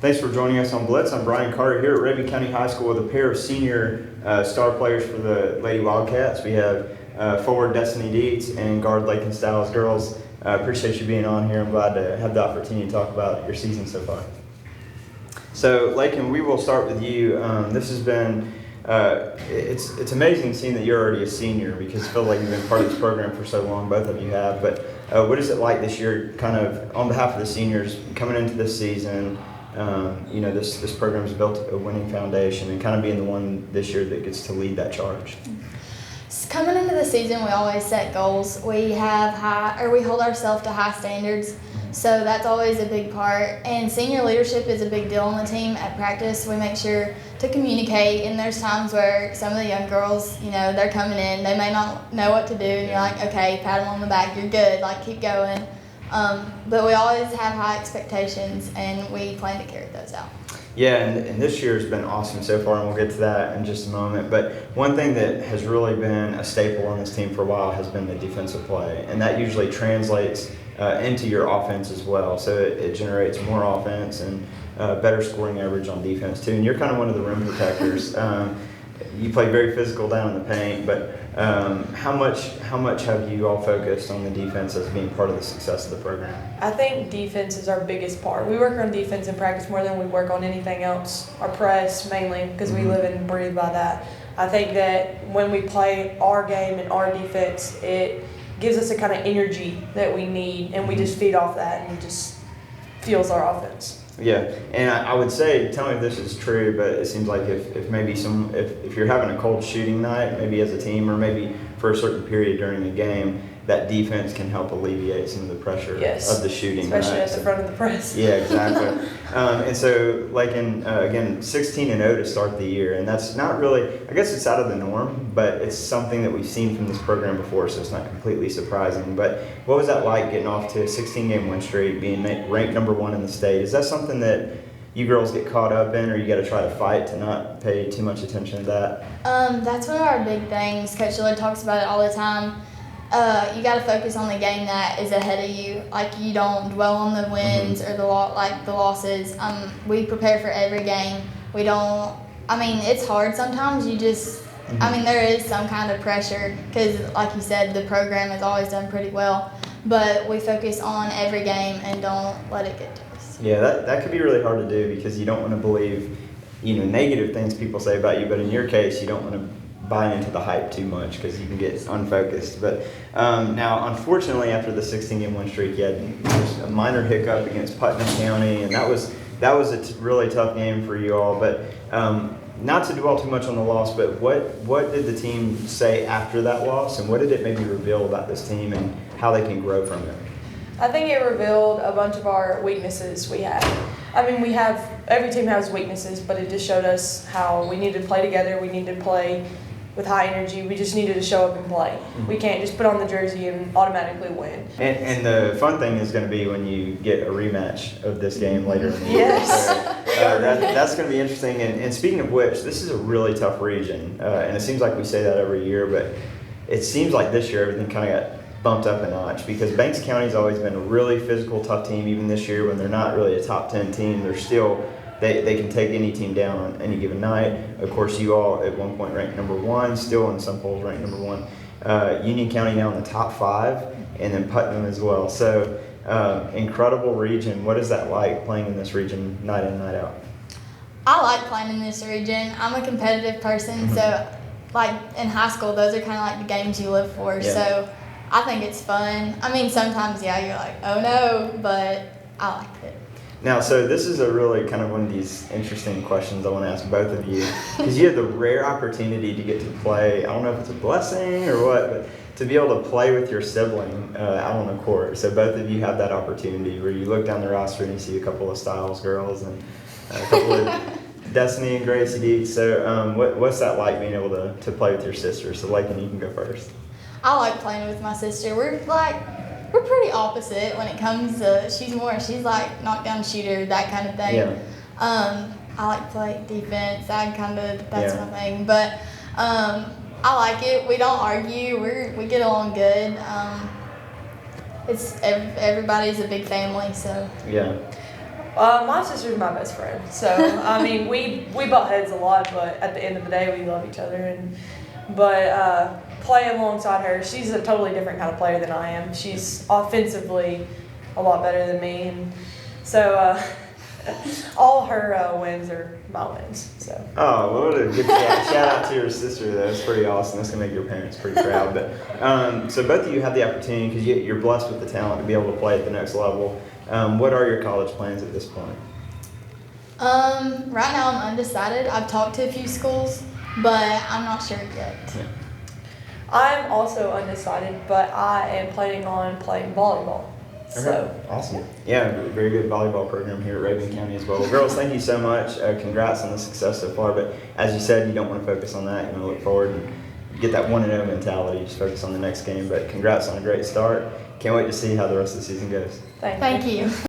Thanks for joining us on Blitz. I'm Brian Carter here at Rabun County High School with a pair of senior star players for the Lady Wildcats. We have forward Destiny Deetz and guard Laken Stiles. Girls, appreciate you being on here. I'm glad to have the opportunity to talk about your season so far. So, Laken, we will start with you. This has been it's amazing seeing that you're already a senior because I feel like you've been part of this program for so long. Both of you have. But what is it like this year, kind of on behalf of the seniors coming into this season? This program's built a winning foundation, and kind of being the one this year that gets to lead that charge. Coming into the season, we always set goals. We hold ourselves to high standards, so that's always a big part. And senior leadership is a big deal on the team. At practice, we make sure to communicate, and there's times where some of the young girls, they're coming in, they may not know what to do, and you're like, okay, pat them on the back, you're good, keep going. But we always have high expectations, and we plan to carry those out. Yeah, and this year has been awesome so far, and we'll get to that in just a moment. But one thing that has really been a staple on this team for a while has been the defensive play, and that usually translates into your offense as well. So it generates more offense and better scoring average on defense too. And you're kind of one of the rim protectors. You play very physical down in the paint, but how much have you all focused on the defense as being part of the success of the program? I think defense is our biggest part. We work on defense in practice more than we work on anything else. Our press mainly, because we live and breathe by that. I think that when we play our game and our defense, it gives us a kind of energy that we need, and we just feed off that, and it just fuels our offense. Yeah, and I would say, tell me if this is true, but it seems like if you're having a cold shooting night, maybe as a team or maybe for a certain period during a game, that defense can help alleviate some of the pressure of the shooting. Especially at the front of the press. Yeah, exactly. And so, again, 16-0 to start the year, and that's not really, I guess it's out of the norm, but it's something that we've seen from this program before, so it's not completely surprising. But what was that like getting off to a 16-game win streak, being ranked number 1 in the state? Is that something that you girls get caught up in, or you got to try to fight to not pay too much attention to that? That's one of our big things. Coach Shiller talks about it all the time. You got to focus on the game that is ahead of you. You don't dwell on the wins or the losses. We prepare for every game. We don't. It's hard sometimes. You just. There is some kind of pressure because, like you said, the program has always done pretty well. But we focus on every game and don't let it get to us. Yeah, that could be really hard to do because you don't want to believe, negative things people say about you. But in your case, you don't want to buy into the hype too much because you can get unfocused. But now, unfortunately, after the 16-game win streak, you had just a minor hiccup against Putnam County, and that was a really tough game for you all. But not to dwell too much on the loss, but what did the team say after that loss, and what did it maybe reveal about this team and how they can grow from it? I think it revealed a bunch of our weaknesses we have. Every team has weaknesses, but it just showed us how we need to play together. We need to play with high energy. We just needed to show up and play. We can't just put on the jersey and automatically win. And the fun thing is going to be when you get a rematch of this game later in the year. Yes. So, that's going to be interesting. And speaking of which, this is a really tough region. And it seems like we say that every year, but it seems like this year everything kind of got bumped up a notch because Banks County's always been a really physical, tough team. Even this year when they're not really a top 10 team, they're still They can take any team down on any given night. Of course, you all at one point ranked number 1, still in some polls ranked number 1. Union County now in the top 5, and then Putnam as well. So incredible region. What is that like playing in this region night in, night out? I like playing in this region. I'm a competitive person, so in high school, those are kind of like the games you live for. Yeah. So I think it's fun. Sometimes, you're like, oh no, but I like it. Now, so this is a really kind of one of these interesting questions I want to ask both of you, because you had the rare opportunity to get to play, I don't know if it's a blessing or what, but to be able to play with your sibling out on the court. So both of you have that opportunity where you look down the roster and you see a couple of Stiles girls and a couple of Destiny and Gracie Deetz. So what's that like being able to play with your sister? So Laken, you can go first. I like playing with my sister. We're pretty opposite when it comes to, she's like knockdown shooter, that kind of thing. Yeah. I like to play defense, that's my thing. But I like it. We don't argue. We get along good. Everybody's a big family, so. Yeah. My sister's my best friend, so I mean we butt heads a lot, but at the end of the day we love each other. But playing alongside her, she's a totally different kind of player than I am. She's offensively a lot better than me, and so all her wins are my wins. So. Oh, well, what a good shout out to your sister. That's pretty awesome. That's gonna make your parents pretty proud. But so both of you have the opportunity because you're blessed with the talent to be able to play at the next level. What are your college plans at this point? Right now I'm undecided. I've talked to a few schools, but I'm not sure yet. Yeah. I'm also undecided, but I am planning on playing volleyball. So Okay. Awesome. Yeah, very good volleyball program here at Rabun County as well. Well, girls, thank you so much. Congrats on the success so far. But as you said, you don't want to focus on that. You want to look forward and get that 1-0 mentality. Just focus on the next game. But congrats on a great start. Can't wait to see how the rest of the season goes. thank you. Thank you.